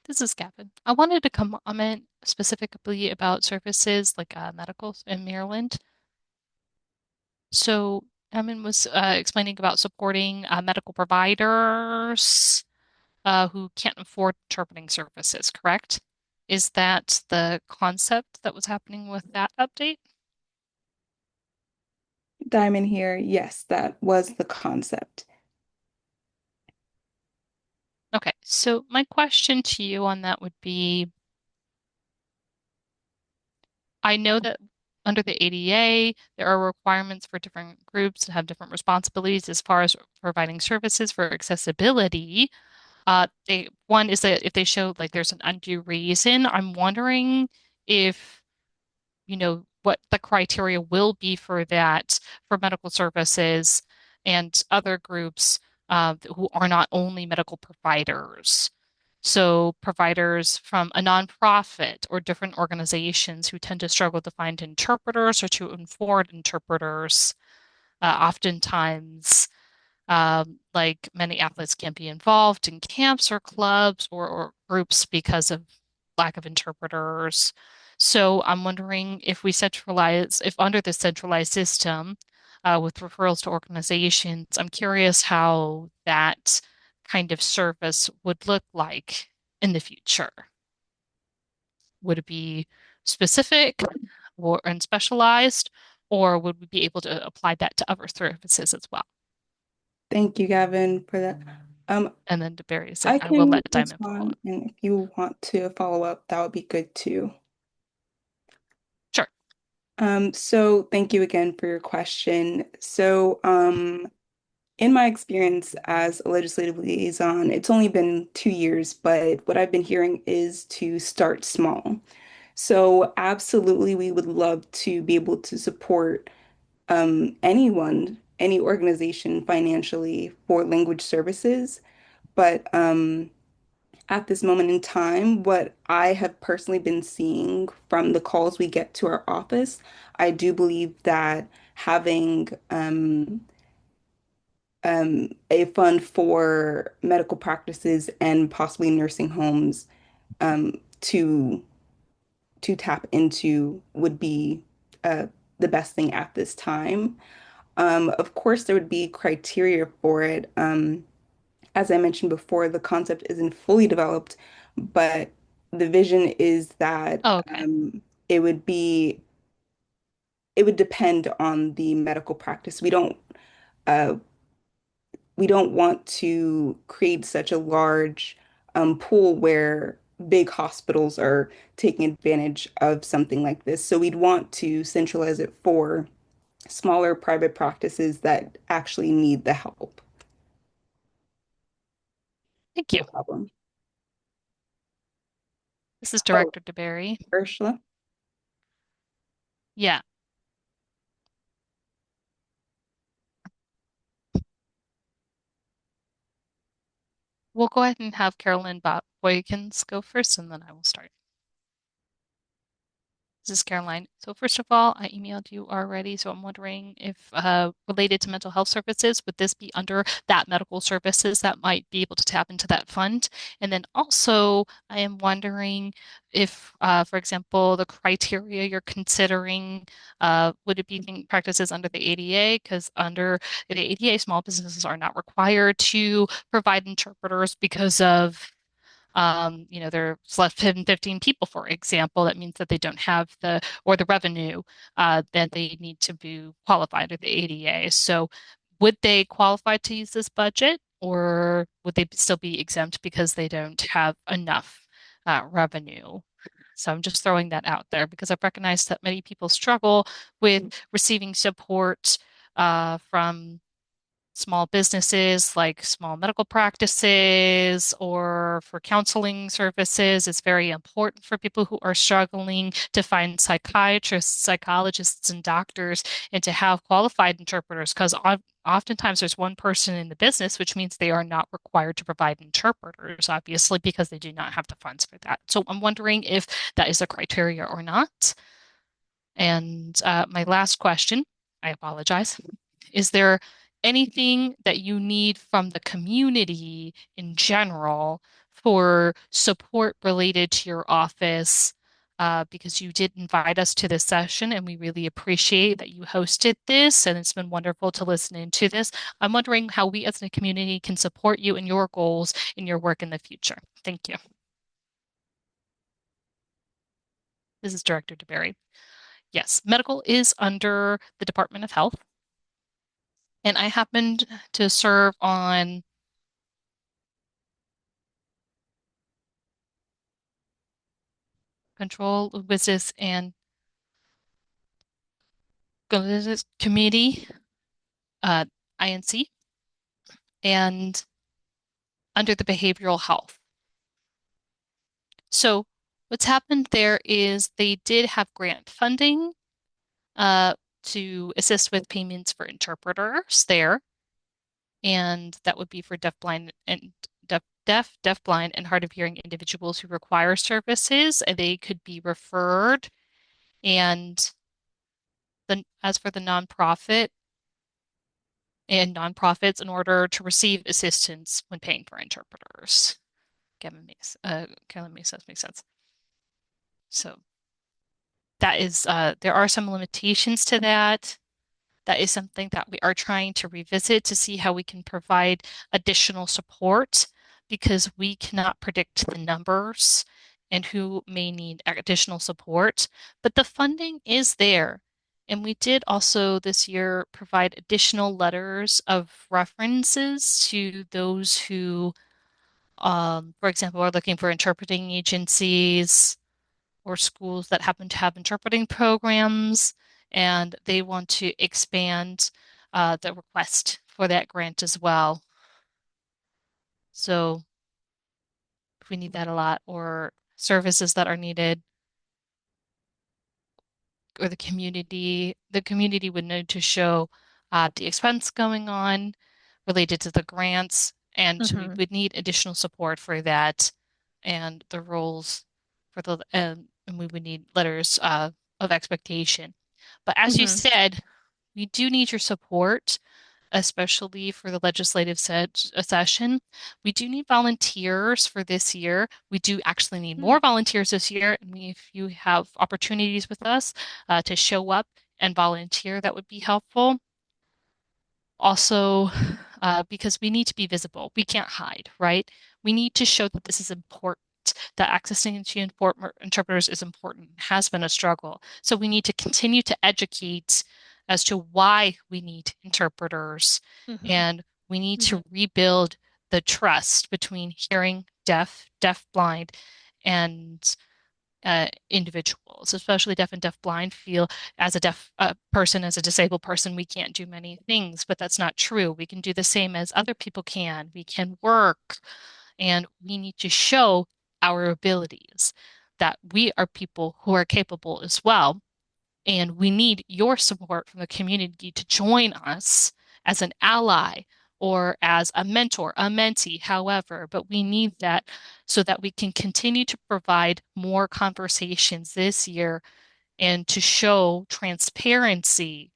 This is Gavin. I wanted to comment specifically about services like medical in Maryland. So Emin was explaining about supporting medical providers who can't afford interpreting services, correct? Is that the concept that was happening with that update? Diamond here. Yes, that was the concept. Okay, so my question to you on that would be, I know that under the ADA, there are requirements for different groups to have different responsibilities as far as providing services for accessibility. One is that if they show like there's an undue reason, I'm wondering if what the criteria will be for that for medical services and other groups who are not only medical providers. So providers from a nonprofit or different organizations who tend to struggle to find interpreters or to afford interpreters. Oftentimes, like many athletes can't be involved in camps or clubs or groups because of lack of interpreters. So I'm wondering if we centralize, if under the centralized system with referrals to organizations, I'm curious how that kind of service would look like in the future. Would it be specific or and specialized, or would we be able to apply that to other services as well? Thank you, Gavin, for that. Um, And then to Barry's, and I I will can let Diamond follow respond, up. and if you want to follow up, that would be good too. Sure. So thank you again for your question. In my experience as a legislative liaison, it's only been 2 years, but what I've been hearing is to start small. So absolutely, we would love to be able to support anyone, any organization financially for language services. But at this moment in time, what I have personally been seeing from the calls we get to our office, I do believe that having a fund for medical practices and possibly nursing homes um, to tap into would be the best thing at this time. Of course, there would be criteria for it. As I mentioned before, the concept isn't fully developed, but the vision is that Oh, okay. it would be it would depend on the medical practice. Uh, we don't want to create such a large pool where big hospitals are taking advantage of something like this. So we'd want to centralize it for smaller private practices that actually need the help. Thank you. No problem. This is Oh, Director DeBerry. Ursula. Yeah, we'll go ahead and have Carolyn Boykins go first, and then I will start. This is Caroline. So first of all, I emailed you already, so I'm wondering if related to mental health services, would this be under that medical services that might be able to tap into that fund? And then also, I am wondering if, for example, the criteria you're considering, would it be practices under the ADA? Because under the ADA, small businesses are not required to provide interpreters because of there's less than 15 people, for example. That means that they don't have the revenue that they need to be qualified under the ADA. So would they qualify to use this budget, or would they still be exempt because they don't have enough revenue? So I'm just throwing that out there because I've recognized that many people struggle with receiving support from small businesses like small medical practices or for counseling services. It's very important for people who are struggling to find psychiatrists, psychologists, and doctors and to have qualified interpreters because oftentimes there's one person in the business, which means they are not required to provide interpreters, obviously, because they do not have the funds for that. So I'm wondering if that is a criteria or not. And my last question, I apologize. Is there anything that you need from the community in general for support related to your office? Because you did invite us to this session, and we really appreciate that you hosted this, and it's been wonderful to listen into this. I'm wondering how we as a community can support you in your goals in your work in the future. Thank you. This is Director DeBerry. Yes, medical is under the Department of Health. And I happened to serve on control business and business committee, INC, and under the behavioral health. So what's happened there is they did have grant funding uh, to assist with payments for interpreters there, and that would be for deafblind and deafblind, and hard of hearing individuals who require services. And they could be referred. And as for the nonprofit, and nonprofits in order to receive assistance when paying for interpreters. Kevin makes sense. Makes sense. So that is, there are some limitations to that. That is something that we are trying to revisit to see how we can provide additional support because we cannot predict the numbers and who may need additional support. But the funding is there. And we did also this year provide additional letters of references to those who, for example, are looking for interpreting agencies or schools that happen to have interpreting programs, and they want to expand the request for that grant as well. So if we need that a lot, or services that are needed, or the community would need to show the expense going on related to the grants, and so we Hmm. would need additional support for that, and the roles for and we would need letters of expectation. But as you Hmm. said, we do need your support, especially for the legislative session. We do need volunteers for this year. We do actually need more volunteers this year. And if you have opportunities with us to show up and volunteer, that would be helpful. Also, because we need to be visible, we can't hide, right? We need to show that this is important, that accessing to interpreters is important, has been a struggle. So we need to continue to educate as to why we need interpreters, Hmm. and we need Hmm. to rebuild the trust between hearing, deaf, blind, and individuals, especially deaf and deaf-blind, feel as a deaf person, as a disabled person, we can't do many things, but that's not true. We can do the same as other people can. We can work, and we need to show our abilities, that we are people who are capable as well. And we need your support from the community to join us as an ally or as a mentor, a mentee, however, but we need that so that we can continue to provide more conversations this year and to show transparency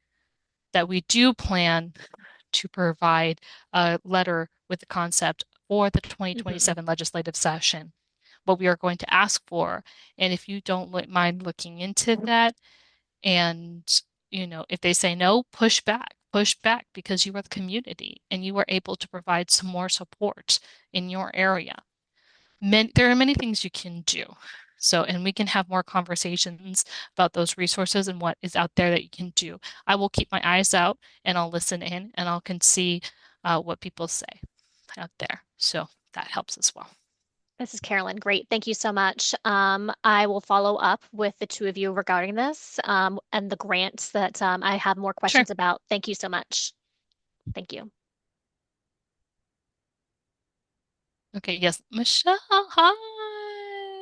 that we do plan to provide a letter with the concept for the Hmm. 2027 legislative session, what we are going to ask for. And if you don't mind looking into that, and, if they say no, push back because you are the community and you are able to provide some more support in your area. There are many things you can do. So, and we can have more conversations about those resources and what is out there that you can do. I will keep my eyes out and I'll listen in and I'll can see what people say out there. So that helps as well. This is Carolyn. Great. Thank you so much. I will follow up with the two of you regarding this and the grants that I have more Sure. questions about. Thank you so much. Thank you. Okay. Yes. Michelle, hi.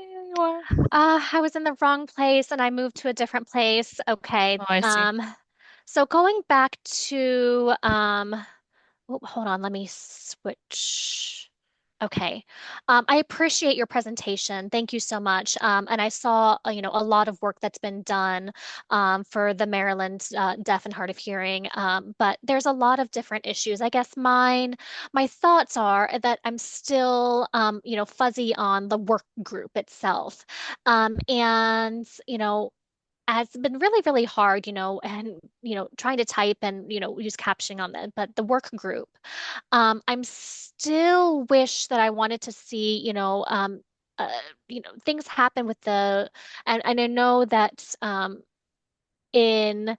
There you are. I was in the wrong place and I moved to a different place. Okay. Oh, I see. So going back to oh, hold on, let me switch. Okay. I appreciate your presentation. Thank you so much. And I saw, a lot of work that's been done for the Maryland deaf and hard of hearing. But there's a lot of different issues. I guess my thoughts are that I'm still, fuzzy on the work group itself. And, has been really, really hard, and, trying to type and, use captioning on that. But the work group, I'm still wish that I wanted to see, things happen with and I know that in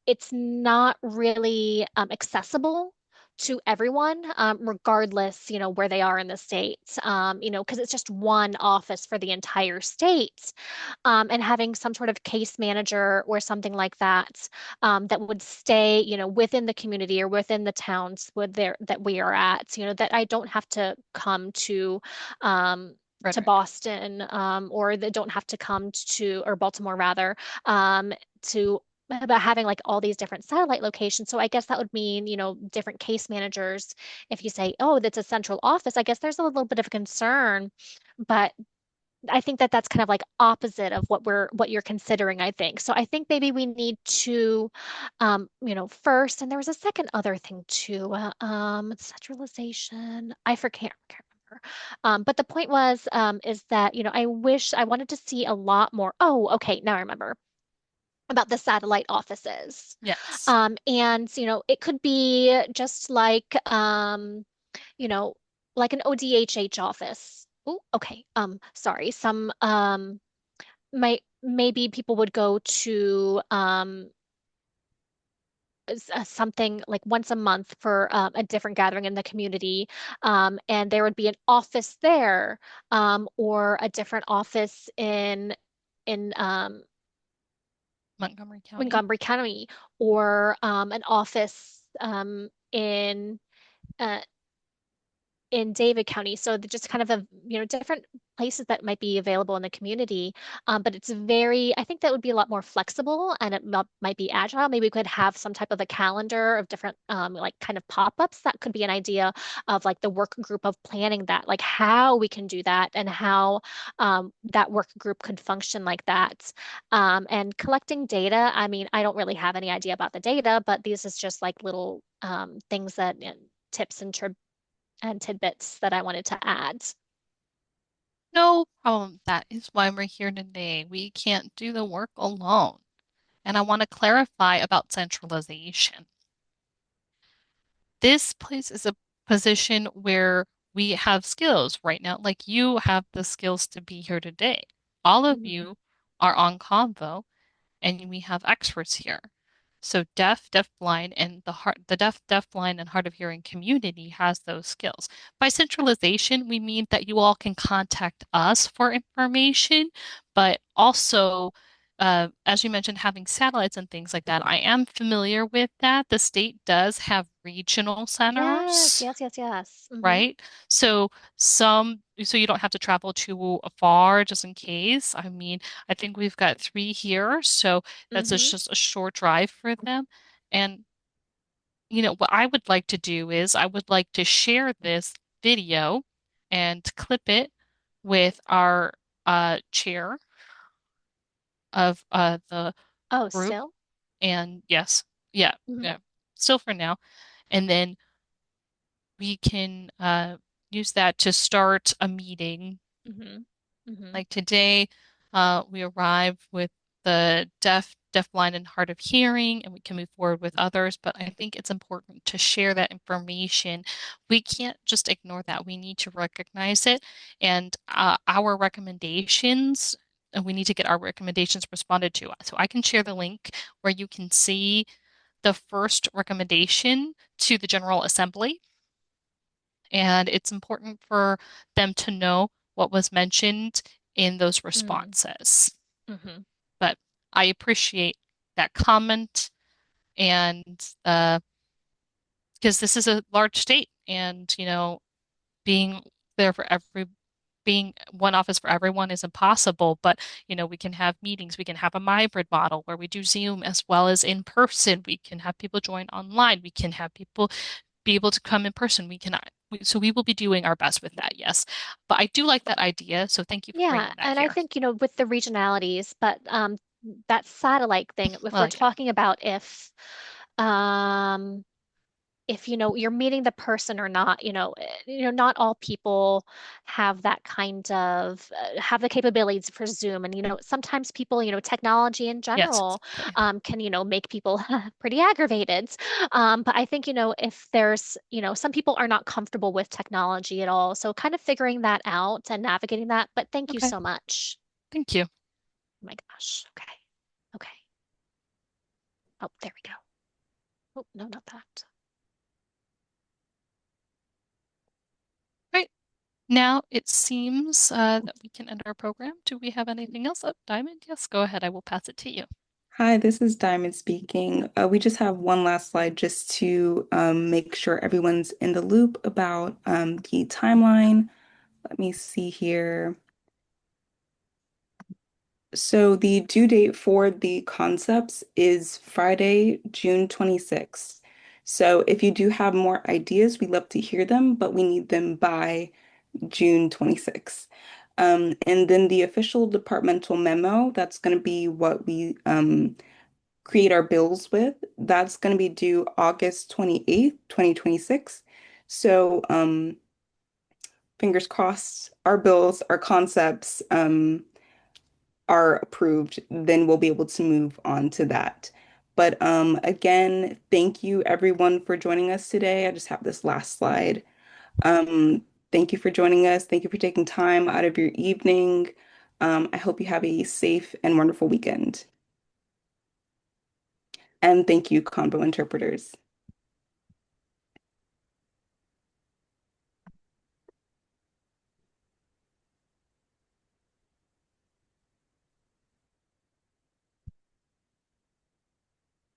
it's not really accessible to everyone, regardless, where they are in the states, because it's just one office for the entire state, and having some sort of case manager or something like that, that would stay, within the community or within the towns that we are at, that I don't have to come to Frederick. Boston, or that don't have to come to, or Baltimore rather, to about having like all these different satellite locations. So I guess that would mean, different case managers. If you say, oh, that's a central office, I guess there's a little bit of concern, but I think that that's kind of like opposite of what you're considering, I think. So I think maybe we need to, first, and there was a second other thing too, centralization. Can't remember. But the point was, is that, I wanted to see a lot more. Oh, okay, now I remember about the satellite offices. Yes. And, it could be just you know, like an ODHH office. Oh, okay. Sorry. Some might maybe people would go to something like once a month for a different gathering in the community, and there would be an office there, or a different office in Montgomery County. Montgomery County, or an office uh, in David County. So just kind of different places that might be available in the community. But I think that would be a lot more flexible, and it might be agile. Maybe we could have some type of a calendar of different like kind of pop-ups. That could be an idea of like the work group of planning that, like how we can do that and how that work group could function like that. And collecting data, I mean, I don't really have any idea about the data, but these is just like little things that tips and tidbits that I wanted to add. No problem. That is why we're here today. We can't do the work alone. And I want to clarify about centralization. This place is a position where we have skills right now. Like you have the skills to be here today. All of Mhm. you are on Convo, and we have experts here. So deaf, blind, and the deaf, blind, and hard of hearing community has those skills. By centralization, we mean that you all can contact us for information, but also, as you mentioned, having satellites and things like that. I am familiar with that. The state does have regional Yes, centers, yes, yes, yes. right? So so you don't have to travel too far just in case. I mean, I think we've got three here, so that's Hmm. just a short drive for them. And what I would like to do is I would like to share this video and clip it with our chair of the Oh, group. still? And yes, yeah, Hmm. yeah, still for now. And then we can use that to start a meeting. Hmm. Hmm. Like today, we arrived with the deaf, blind, and hard of hearing, and we can move forward with others. But I think it's important to share that information. We can't just ignore that. We need to recognize it, and our recommendations. And we need to get our recommendations responded to. So I can share the link where you can see the first recommendation to the General Assembly, and it's important for them to know what was mentioned in those Mm. responses. Hmm. But I appreciate that comment, and because this is a large state, and being there for every being one office for everyone is impossible, but we can have meetings. We can have a hybrid model where we do Zoom as well as in person. We can have people join online. We can have people be able to come in person. So we will be doing our best with that, yes. But I do like that idea, so thank you for Yeah, bringing that and I here. think, with the regionalities, but that satellite thing, if I we're like it. talking about um if you're meeting the person or not, not all people have that kind of have the capabilities for Zoom, and sometimes people, technology in Yes, general exactly. can make people pretty aggravated. But I think, if there's, some people are not comfortable with technology at all, so kind of figuring that out and navigating that. But thank you Okay, so much. thank you. Oh my gosh. Okay. Okay. Oh, there we go. Oh, no, not that. Right. Now it seems that we can end our program. Do we have anything else up, Diamond? Yes, go ahead. I will pass it to you. Hi, this is Diamond speaking. We just have one last slide just to make sure everyone's in the loop about the timeline. Let me see here. So the due date for the concepts is Friday, June 26th. So if you do have more ideas, we'd love to hear them, but we need them by June 26th. And then the official departmental memo, that's going to be what we create our bills with. That's going to be due August 28th, 2026. So fingers crossed, our bills, our concepts are approved, then we'll be able to move on to that. But again, thank you everyone for joining us today. I just have this last slide. Um, Thank you for joining us. Thank you for taking time out of your evening. I hope you have a safe and wonderful weekend. And thank you, Convo interpreters.